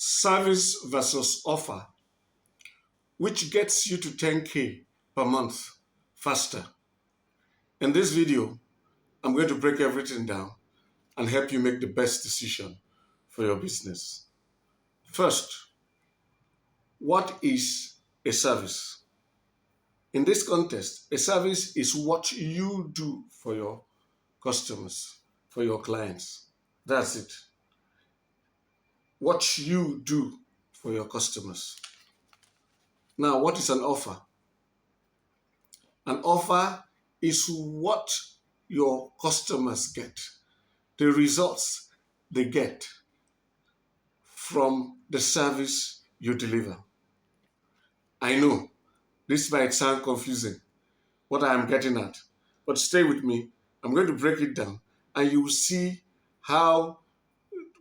service versus offer, which gets you to 10K per month faster. In this video, I'm going to break everything down and help you make the best decision for your business. First, what is a service? In this context, a service is what you do for your customers, for your clients. That's it. What you do for your customers. Now, what is an offer? An offer is what your customers get, the results they get from the service you deliver. I know this might sound confusing, what I am getting at, but stay with me. I'm going to break it down and you will see how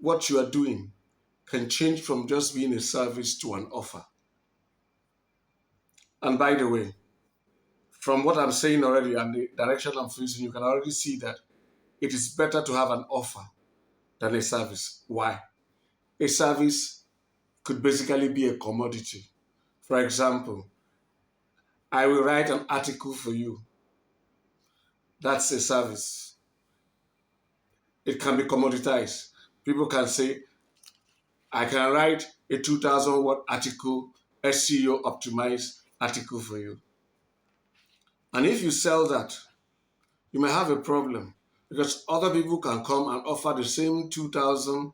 what you are doing can change from just being a service to an offer. And by the way, from what I'm saying already and the direction I'm facing, you can already see that it is better to have an offer than a service. Why? A service could basically be a commodity. For example, I will write an article for you. That's a service. It can be commoditized. People can say, I can write a 2,000 word article, SEO optimized article for you. And if you sell that, you may have a problem because other people can come and offer the same 2,000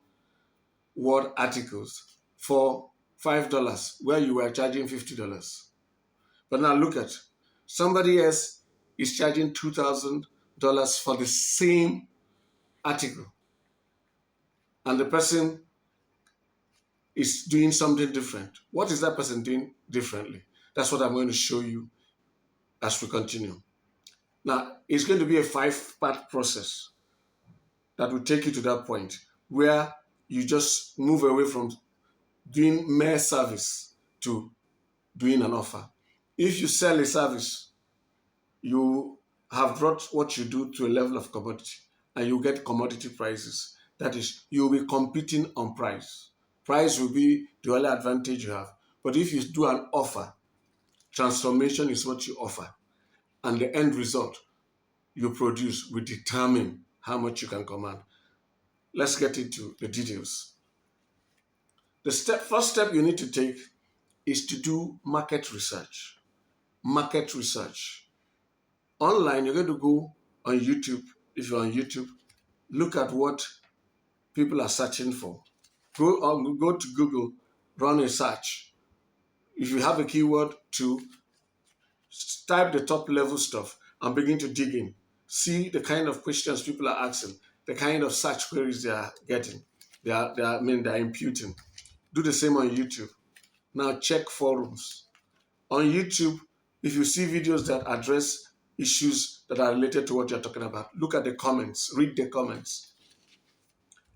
word articles for $5 where you were charging $50. But now look at somebody else is charging $2,000 for the same article, and the person is doing something different. What is that person doing differently? That's what I'm going to show you as we continue. Now, it's going to be a 5-part process that will take you to that point where you just move away from doing mere service to doing an offer. If you sell a service, you have brought what you do to a level of commodity and you get commodity prices. That is, you'll be competing on price. Price will be the only advantage you have. But if you do an offer, transformation is what you offer. And the end result you produce will determine how much you can command. Let's get into the details. The first step you need to take is to do market research. Market research. Online, you're going to go on YouTube. If you're on YouTube, look at what people are searching for. Go to Google, run a search. If you have a keyword, to type the top level stuff and begin to dig in. See the kind of questions people are asking, the kind of search queries they are getting, they're imputing. Do the same on YouTube. Now check forums. On YouTube, if you see videos that address issues that are related to what you're talking about, look at the comments, read the comments.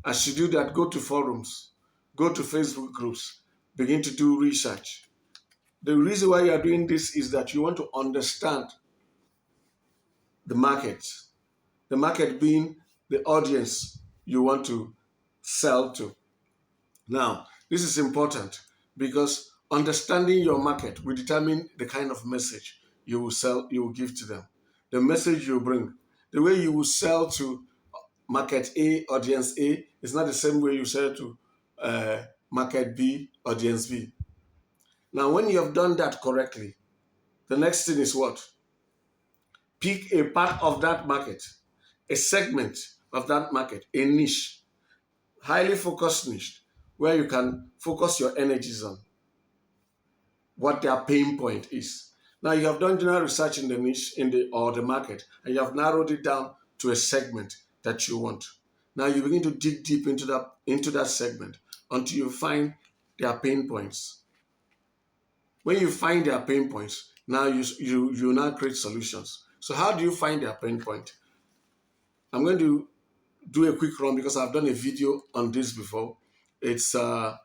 As you do that, go to forums, go to Facebook groups, begin to do research. The reason why you are doing this is that you want to understand the market being the audience you want to sell to. Now, this is important because understanding your market will determine the kind of message you will give to them. The message you bring, the way you will sell to market A, audience A, is not the same way you sell to market B, audience B. Now, when you have done that correctly, the next thing is what? Pick a part of that market, a segment of that market, a niche, highly focused niche, where you can focus your energies on what their pain point is. Now you have done general research in the niche or the market, and you have narrowed it down to a segment that you want. Now you begin to dig deep into that segment until you find their pain points. When you find their pain points, now you now create solutions. So how do you find their pain point? I'm going to do a quick run because I've done a video on this before. It's the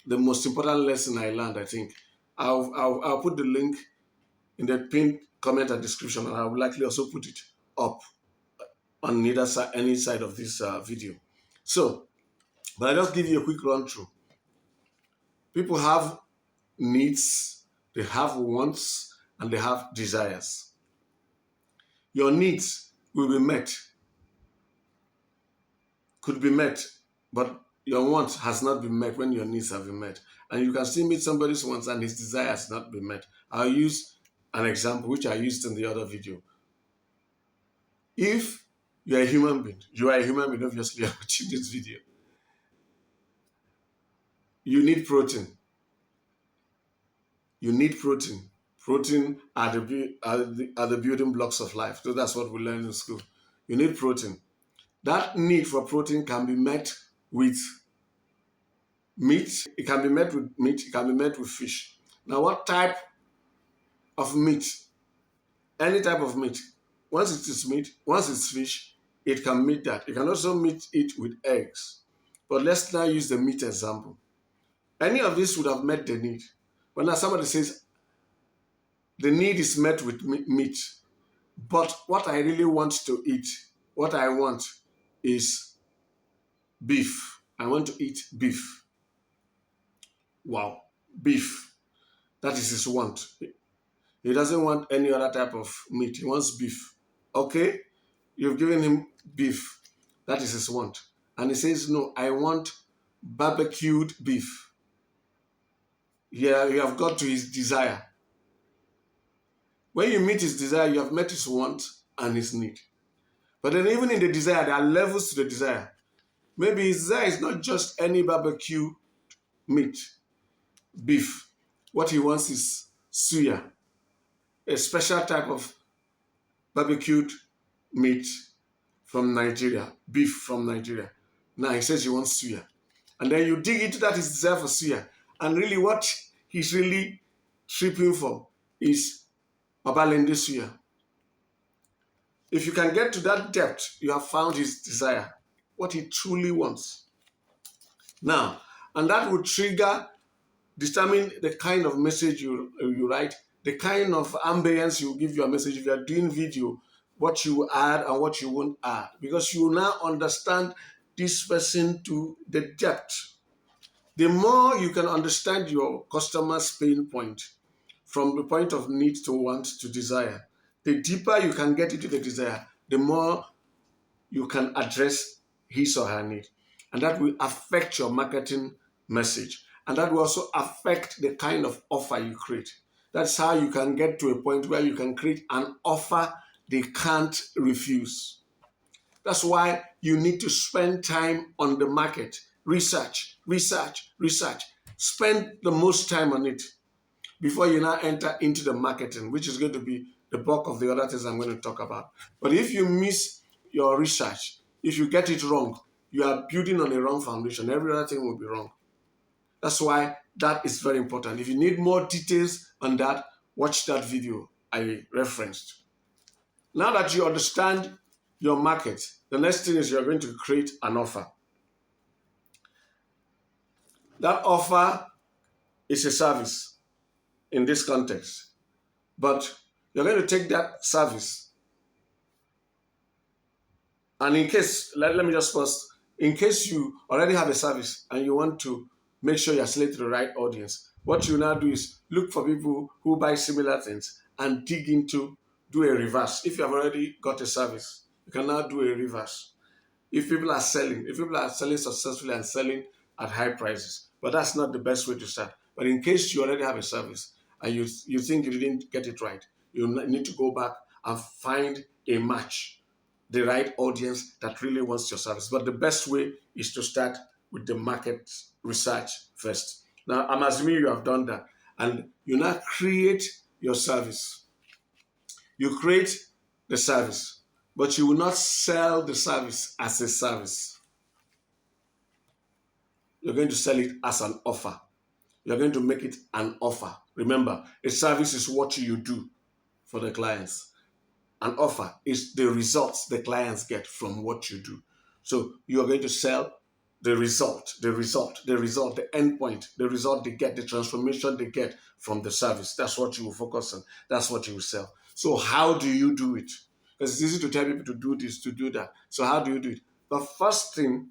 most important lesson I learned, I think. I'll put the link in the pinned comment and description, and I will likely also put it up on either side, any side of this video. So But I'll just give you a quick run through. People have needs, they have wants, and they have desires. Your needs will be met, could be met, but your want has not been met when your needs have been met. And you can still meet somebody's wants and his desires not been met. I'll use an example which I used in the other video. If you are a human being, obviously, you're watching this video. You need protein. You need protein. Protein are the building blocks of life. So that's what we learn in school. You need protein. That need for protein can be met with meat. It can be met with meat. It can be met with fish. Now, what type of meat? Any type of meat. Once it is meat, once it's fish, it can meet that. You can also meet it with eggs. But let's now use the meat example. Any of this would have met the need. But now somebody says, the need is met with meat. But what I really want to eat, what I want is beef. I want to eat beef. Wow, beef. That is his want. He doesn't want any other type of meat. He wants beef. Okay, you've given him beef. That is his want. And he says, no, I want barbecued beef. Yeah, you have got to his desire. When you meet his desire, you have met his want and his need. But then even in the desire, there are levels to the desire. Maybe his desire is not just any barbecue meat, beef. What he wants is suya, a special type of barbecued meat from Nigeria, beef from Nigeria. Now he says he wants suya. And then you dig into that his desire for suya. And really what he's really tripping for is Babalende suya. If you can get to that depth, you have found his desire, what he truly wants. Now, and that will determine the kind of message you write, the kind of ambience you give your message. If you are doing video, what you will add and what you won't add, because you will now understand this person to the depth. The more you can understand your customer's pain point, from the point of need to want to desire, the deeper you can get into the desire, the more you can address his or her need. And that will affect your marketing message. And that will also affect the kind of offer you create. That's how you can get to a point where you can create an offer they can't refuse. That's why you need to spend time on the market. Research. Spend the most time on it before you now enter into the marketing, which is going to be the bulk of the other things I'm going to talk about. But if you miss your research, if you get it wrong, you are building on a wrong foundation. Every other thing will be wrong. That's why that is very important. If you need more details on that, watch that video I referenced. Now that you understand your market, the next thing is you're going to create an offer. That offer is a service in this context, but you're going to take that service, and in case, let me just pause, in case you already have a service and you want to make sure you're selecting the right audience, what you now do is look for people who buy similar things and dig into, do a reverse. If you have already got a service, you can now do a reverse. If people are selling successfully and selling at high prices, but that's not the best way to start. But in case you already have a service and you think you didn't get it right, you need to go back and find a match, the right audience that really wants your service. But the best way is to start with the market research first. Now, I'm assuming you have done that, and you now create your service. You create the service, but you will not sell the service as a service. You're going to sell it as an offer. You're going to make it an offer. Remember, a service is what you do for the clients. An offer is the results the clients get from what you do. So you are going to sell the result, the end point, the result they get, the transformation they get from the service. That's what you will focus on. That's what you will sell. So how do you do it? Because it's easy to tell people to do this, to do that. So how do you do it? The first thing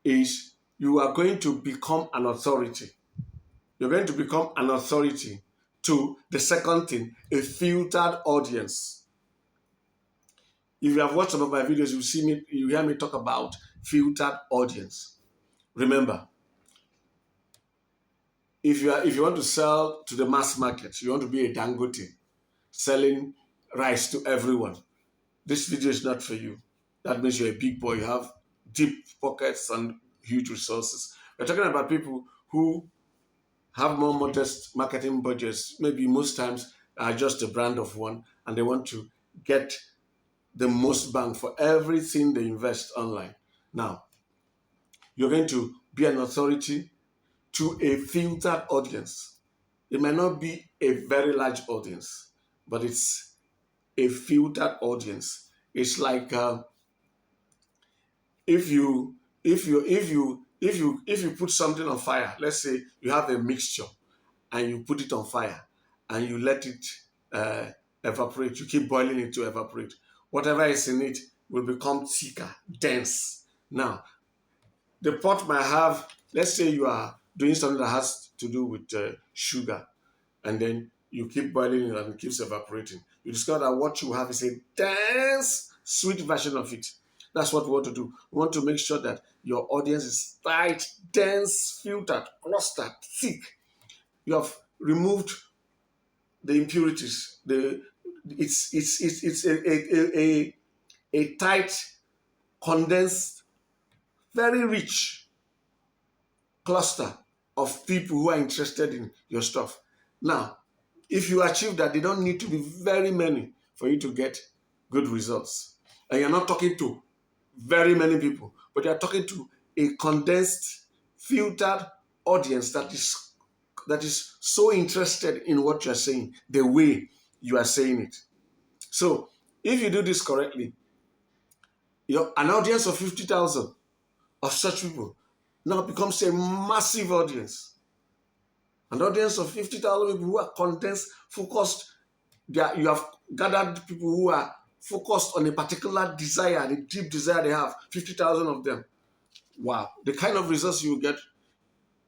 is you are going to become an authority. You're going to become an authority to the second thing, a filtered audience. If you have watched some of my videos, you hear me talk about filtered audience. Remember, if you want to sell to the mass market, you want to be a Dangote selling rice to everyone, this video is not for you. That means you're a big boy, you have deep pockets and huge resources. We're talking about people who have more modest marketing budgets, maybe most times are just a brand of one, and they want to get the most bang for everything they invest online. Now, you're going to be an authority to a filtered audience. It might not be a very large audience, but it's a filtered audience. It's like if you put something on fire. Let's say you have a mixture and you put it on fire and you let it evaporate. You keep boiling it to evaporate. Whatever is in it will become thicker, dense. Now, the pot might have, let's say you are doing something that has to do with sugar, and then you keep boiling it and it keeps evaporating. You discover that what you have is a dense, sweet version of it. That's what we want to do. We want to make sure that your audience is tight, dense, filtered, clustered, thick. You have removed the impurities. It's a tight, condensed, very rich cluster of people who are interested in your stuff. Now, if you achieve that, they don't need to be very many for you to get good results. And you're not talking to very many people, but you're talking to a condensed, filtered audience that is so interested in what you're saying, the way you are saying it. So if you do this correctly, an audience of 50,000 of such people now becomes a massive audience. An audience of 50,000 people who are condensed, focused. You have gathered people who are focused on a particular desire, the deep desire they have, 50,000 of them. Wow, the kind of results you get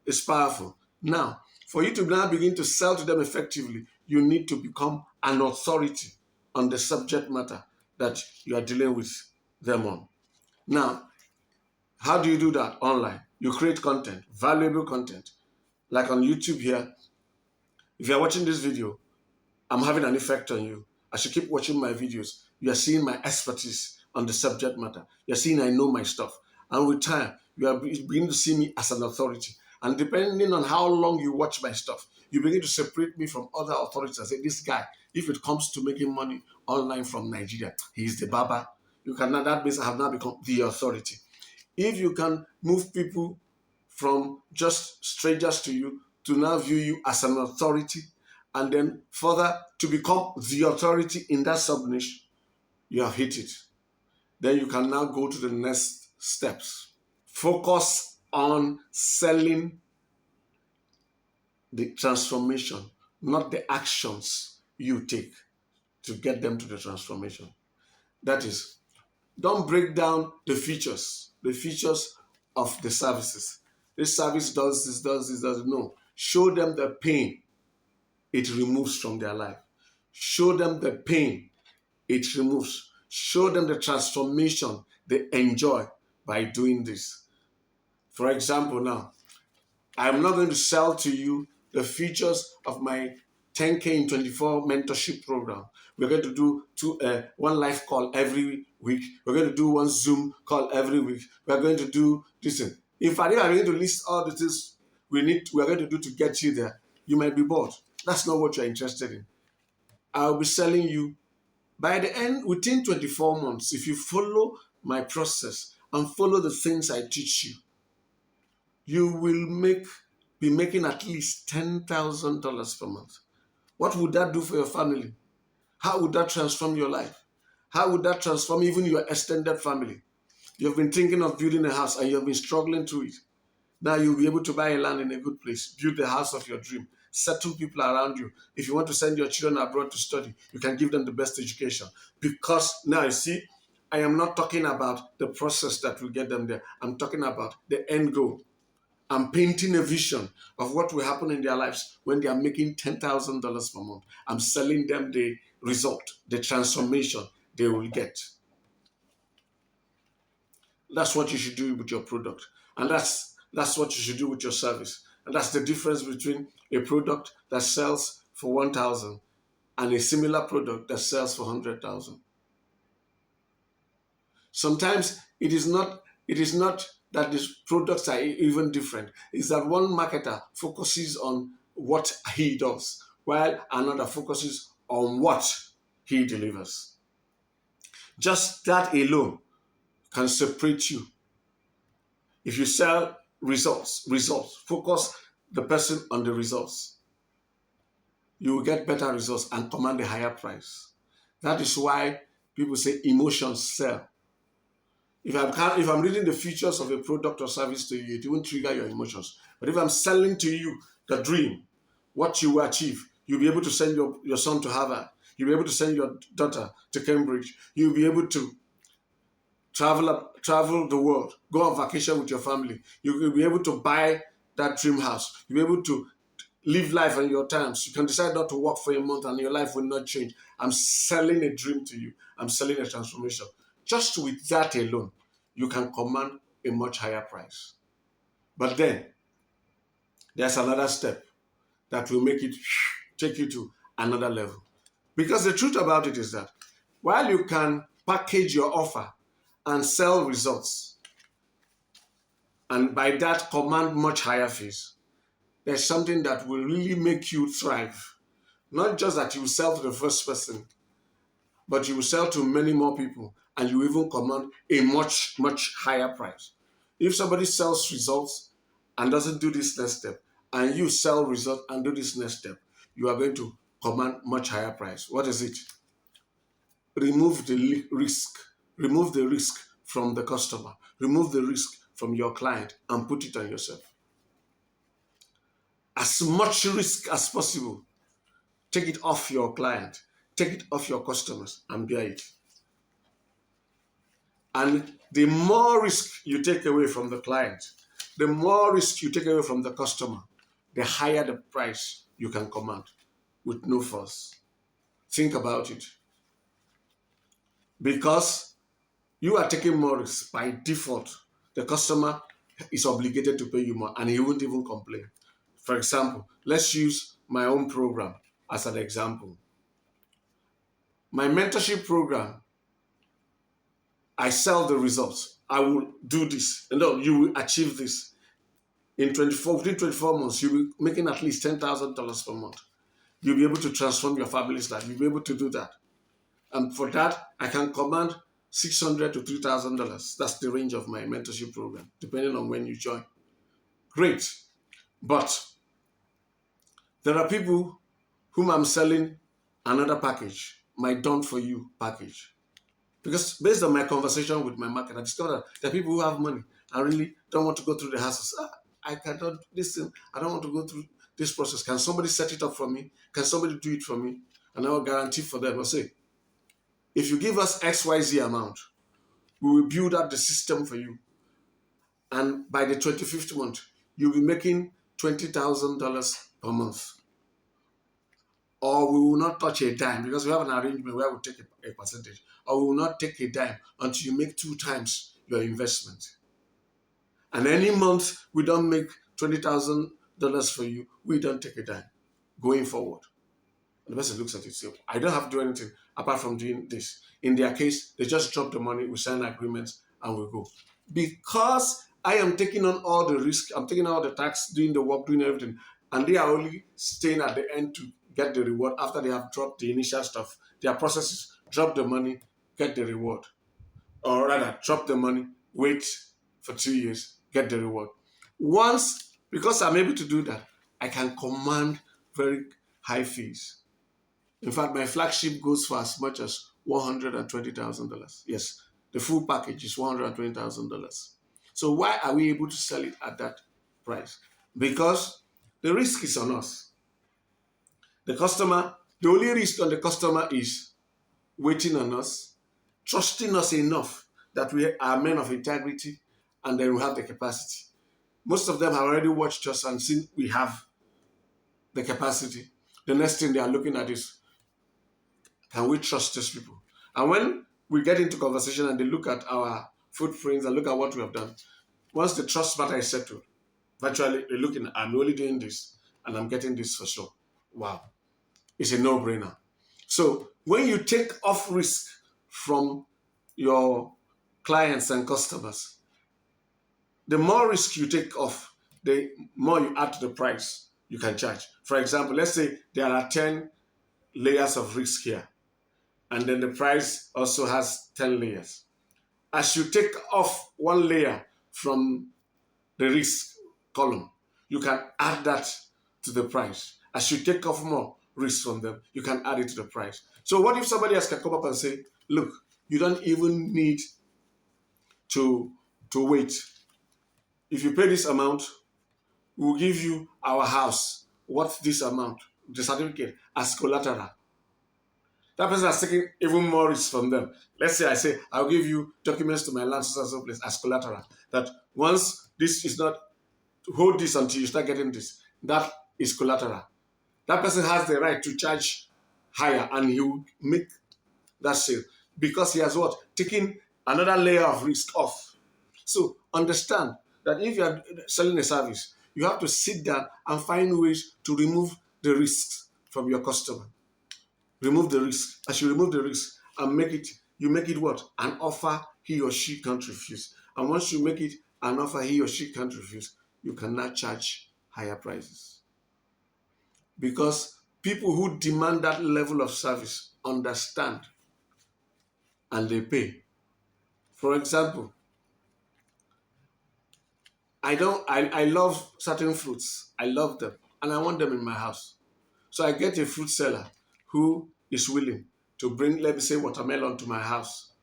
is powerful. Now, for you to now begin to sell to them effectively, you need to become an authority on the subject matter that you are dealing with them on. Now, how do you do that online? You create content, valuable content. Like on YouTube here, if you're watching this video, I'm having an effect on you. As you keep watching my videos, you are seeing my expertise on the subject matter. You're seeing I know my stuff. And with time, you are beginning to see me as an authority. And depending on how long you watch my stuff, you begin to separate me from other authorities and say, this guy, if it comes to making money online from Nigeria, he's the baba. That means I have now become the authority. If you can move people from just strangers to you to now view you as an authority, and then further to become the authority in that sub-niche, you have hit it. Then you can now go to the next steps. Focus on selling the transformation, not the actions you take to get them to the transformation. That is, don't break down the features of the services. This service does this, does this, does it. No. Show them the pain it removes from their life. Show them the pain it removes. Show them the transformation they enjoy by doing this. For example, now, I'm not going to sell to you the features of my 10K in 24 mentorship program. We're going to do one live call every week. We're going to do one Zoom call every week. We're going to do this. In fact, if I'm going to list all the things we're going to do to get you there, you might be bored. That's not what you're interested in. I'll be selling you by the end, within 24 months, if you follow my process and follow the things I teach you, you will be making at least $10,000 per month. What would that do for your family? How would that transform your life? How would that transform even your extended family? You've been thinking of building a house and you've been struggling through it. Now you'll be able to buy a land in a good place, build the house of your dream, settle people around you. If you want to send your children abroad to study, you can give them the best education. Because now you see, I am not talking about the process that will get them there. I'm talking about the end goal. I'm painting a vision of what will happen in their lives when they are making $10,000 per month. I'm selling them the result, the transformation they will get. That's what you should do with your product. And that's what you should do with your service. And that's the difference between a product that sells for 1,000 and a similar product that sells for 100,000. Sometimes it is not that these products are even different. It's that one marketer focuses on what he does, while another focuses on what he delivers. Just that alone can separate you. If you sell results, focus the person on the results. You will get better results and command a higher price. That is why people say emotions sell. If I'm reading the features of a product or service to you, it won't trigger your emotions. But if I'm selling to you the dream, what you will achieve, you'll be able to send your son to Harvard. You'll be able to send your daughter to Cambridge. You'll be able to travel the world, go on vacation with your family. You'll be able to buy that dream house. You'll be able to live life on your terms. You can decide not to work for a month and your life will not change. I'm selling a dream to you. I'm selling a transformation. Just with that alone, you can command a much higher price. But then, there's another step that will take you to another level. Because the truth about it is that while you can package your offer and sell results, and by that command much higher fees, there's something that will really make you thrive. Not just that you sell to the first person, but you will sell to many more people and you even command a much, much higher price. If somebody sells results and doesn't do this next step, and you sell results and do this next step, you are going to command much higher price. What is it? Remove the risk. Remove the risk from the customer. Remove the risk from your client and put it on yourself. As much risk as possible. Take it off your client. Take it off your customers and bear it. And the more risk you take away from the client, the more risk you take away from the customer, the higher the price you can command with no fuss. Think about it. Because you are taking more risk by default, the customer is obligated to pay you more and he won't even complain. For example, let's use my own program as an example. My mentorship program, I sell the results. I will do this. And you will achieve this. Within 24 months, you'll be making at least $10,000 per month. You'll be able to transform your family's life. You'll be able to do that. And for that, I can command $600 to $3,000. That's the range of my mentorship program, depending on when you join. Great. But there are people whom I'm selling another package, my done for you package. Because based on my conversation with my market, I discovered that there are people who have money and really don't want to go through the hassles. I cannot listen. I don't want to go through this process. Can somebody set it up for me? Can somebody do it for me? And I will guarantee for them. I'll say, if you give us XYZ amount, we will build up the system for you. And by the 25th month, you'll be making $20,000 per month. Or we will not touch a dime because we have an arrangement where we take a percentage. Or we will not take a dime until you make 2 times your investment. And any month we don't make $20,000 for you, we don't take a dime going forward. And the person looks at it and says, I don't have to do anything apart from doing this. In their case, they just drop the money, we sign agreements, and we go. Because I am taking on all the risk, I'm taking all the tax, doing the work, doing everything, and they are only staying at the end to get the reward after they have dropped the initial stuff. Their process is drop the money, get the reward. Or rather, drop the money, wait for 2 years, get the reward. Once, because I'm able to do that, I can command very high fees. In fact, my flagship goes for as much as $120,000. Yes, the full package is $120,000. So why are we able to sell it at that price? Because the risk is on us. The only risk on the customer is waiting on us trusting us enough that we are men of integrity and then we have the capacity. Most of them have already watched us and seen we have the capacity. The next thing they are looking at is, can we trust these people? And when we get into conversation and they look at our footprints and look at what we have done, once the trust matter is settled, virtually they're looking, I'm only doing this and I'm getting this for sure. Wow. It's a no-brainer. So when you take off risk from your clients and customers, the more risk you take off, the more you add to the price you can charge. For example, let's say there are 10 layers of risk here, and then the price also has 10 layers. As you take off one layer from the risk column, you can add that to the price. As you take off more risk from them, you can add it to the price. So what if somebody else can come up and say, look, you don't even need to wait. If you pay this amount, we'll give you our house worth this amount, the certificate, as collateral. That person has taken even more risk from them. Let's say I say, I'll give you documents to my land so place as collateral. That once this is not, hold this until you start getting this. That is collateral. That person has the right to charge higher and he will make that sale because he has what? Taken another layer of risk off. So understand that if you are selling a service, you have to sit down and find ways to remove the risks from your customer. Remove the risk. As you remove the risk and you make it what? An offer he or she can't refuse. And once you make it an offer he or she can't refuse, you cannot charge higher prices. Because people who demand that level of service understand and they pay. For example, I love certain fruits. I love them and I want them in my house. So I get a fruit seller who is willing to bring, let me say, watermelon to my house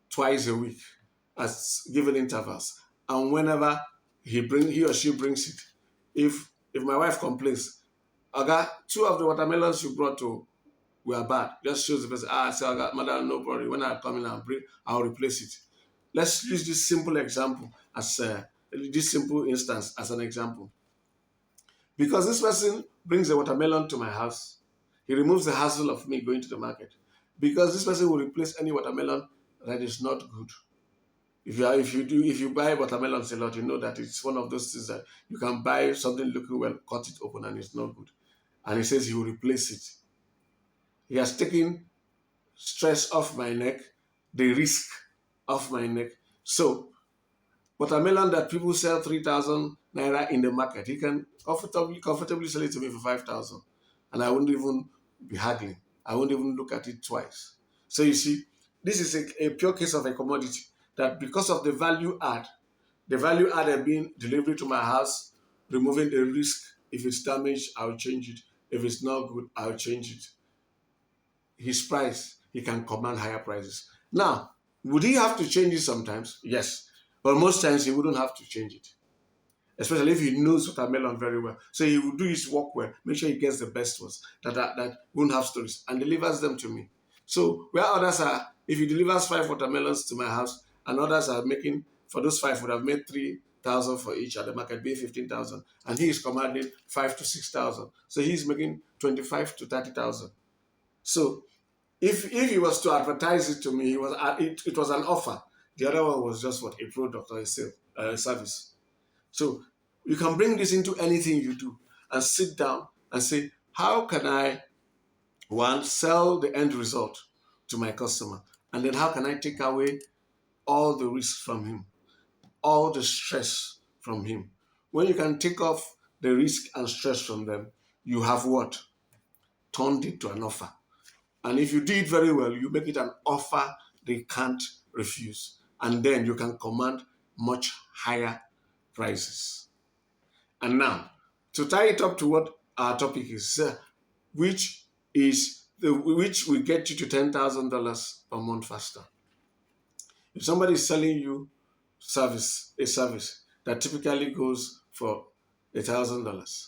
twice a week as given intervals. And whenever he or she brings it, if my wife complains, Aga, two of the watermelons you brought to were bad. Just shows the person, I say, Aga, madam, no problem. When I come in and bring, I'll replace it. Let's use this simple example as this simple instance as an example. Because this person brings a watermelon to my house, he removes the hassle of me going to the market. Because this person will replace any watermelon that is not good. If you buy watermelons a lot, you know that it's one of those things that you can buy something looking well, cut it open, and it's not good. And he says he will replace it. He has taken stress off my neck, the risk off my neck. So watermelon that people sell 3,000 naira in the market, he can comfortably sell it to me for 5,000. And I wouldn't even be haggling. I wouldn't even look at it twice. So you see, this is a pure case of a commodity that because of the value added being delivery to my house, removing the risk. If it's damaged, I'll change it. If it's not good, I'll change it. His price, he can command higher prices. Now, would he have to change it sometimes? Yes. But most times he wouldn't have to change it. Especially if he knows watermelon very well. So he will do his work well, make sure he gets the best ones that won't have stories and delivers them to me. So where others are, if he delivers 5 watermelons to my house and others are making, for those 5 would have made 3,000 for each at the market, being 15,000, and he is commanding 5 to 6,000. So he's making 25 to 30,000. So if he was to advertise it to me, it was an offer. The other one was just what, a product or a service. So you can bring this into anything you do and sit down and say, how can I, one, sell the end result to my customer? And then how can I take away all the risk from him, all the stress from him? When you can take off the risk and stress from them, you have what? Turned it to an offer. And if you do it very well, you make it an offer they can't refuse. And then you can command much higher prices. And now, to tie it up to what our topic is, which will get you to $10,000 per month faster. If somebody is selling you a service that typically goes for $1,000,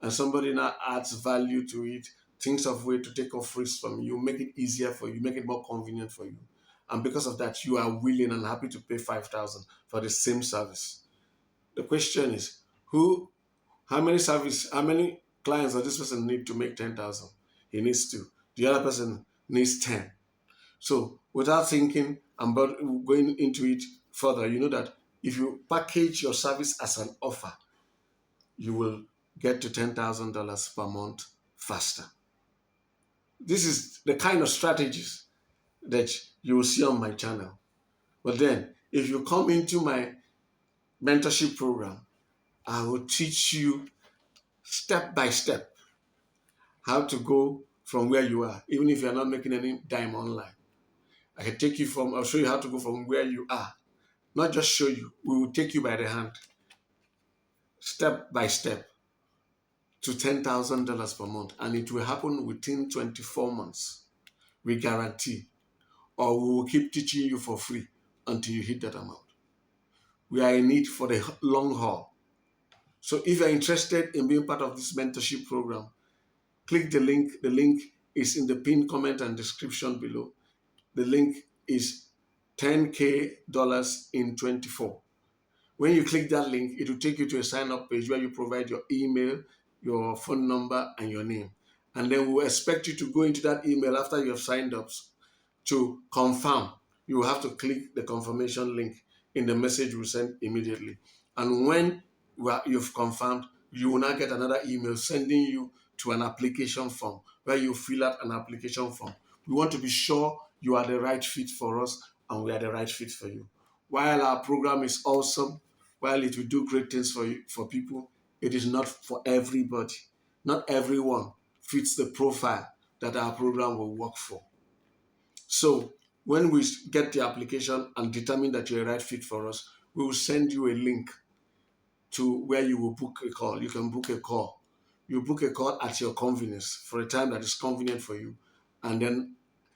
and somebody now adds value to it, thinks of way to take off risk from you, make it easier for you, make it more convenient for you, and because of that, you are willing and happy to pay 5,000 for the same service. The question is, how many clients does this person need to make 10,000? He needs 2. The other person needs 10. So without thinking and going into it further, you know that if you package your service as an offer, you will get to $10,000 per month faster. This is the kind of strategies that you will see on my channel. But then, if you come into my mentorship program, I will teach you step by step how to go from where you are, even if you're not making any dime online. I'll show you how to go from where you are. Not just show you, we will take you by the hand, step by step, to $10,000 per month. And it will happen within 24 months. We guarantee. Or we will keep teaching you for free until you hit that amount. We are in it for the long haul. So if you're interested in being part of this mentorship program, click the link. The link is in the pinned comment and description below. The link is $10K in 24. When you click that link, it will take you to a sign-up page where you provide your email, your phone number, and your name. And then we'll expect you to go into that email after you have signed up to confirm. You will have to click the confirmation link in the message we send immediately. And when you've confirmed, you will now get another email sending you to an application form where you fill out an application form. We want to be sure you are the right fit for us and we are the right fit for you. While our program is awesome, while it will do great things for people, it is not for everybody. Not everyone fits the profile that our program will work for. So when we get the application and determine that you're a right fit for us, we will send you a link to where you will book a call. You can book a call. You book a call at your convenience for a time that is convenient for you. And then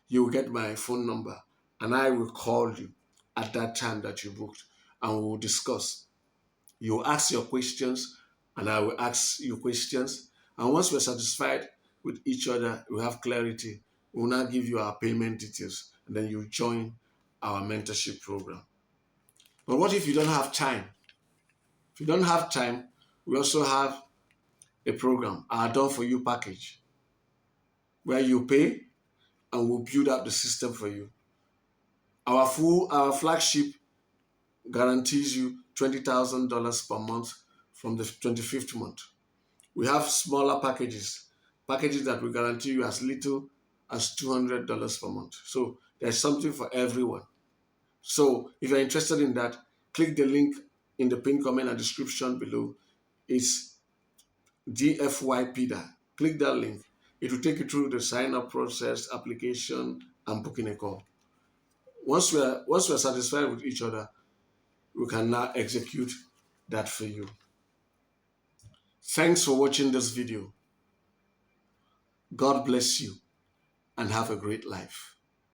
you will get my phone number and I will call you at that time that you booked and we will discuss. You will ask your questions and I will ask you questions. And once we're satisfied with each other, we have clarity, we will now give you our payment details and then you join our mentorship program. But what if you don't have time? If you don't have time, we also have a program, our Done For You package, where you pay and we'll build up the system for you. Our flagship guarantees you $20,000 per month from the 25th month. We have smaller packages that will guarantee you as little as $200 per month. So there's something for everyone. So if you're interested in that, click the link in the pinned comment and description below. It's DFY-Passive. Click that link. It will take you through the sign-up process, application, and booking a call. Once we're satisfied with each other, we can now execute that for you. Thanks for watching this video. God bless you and have a great life.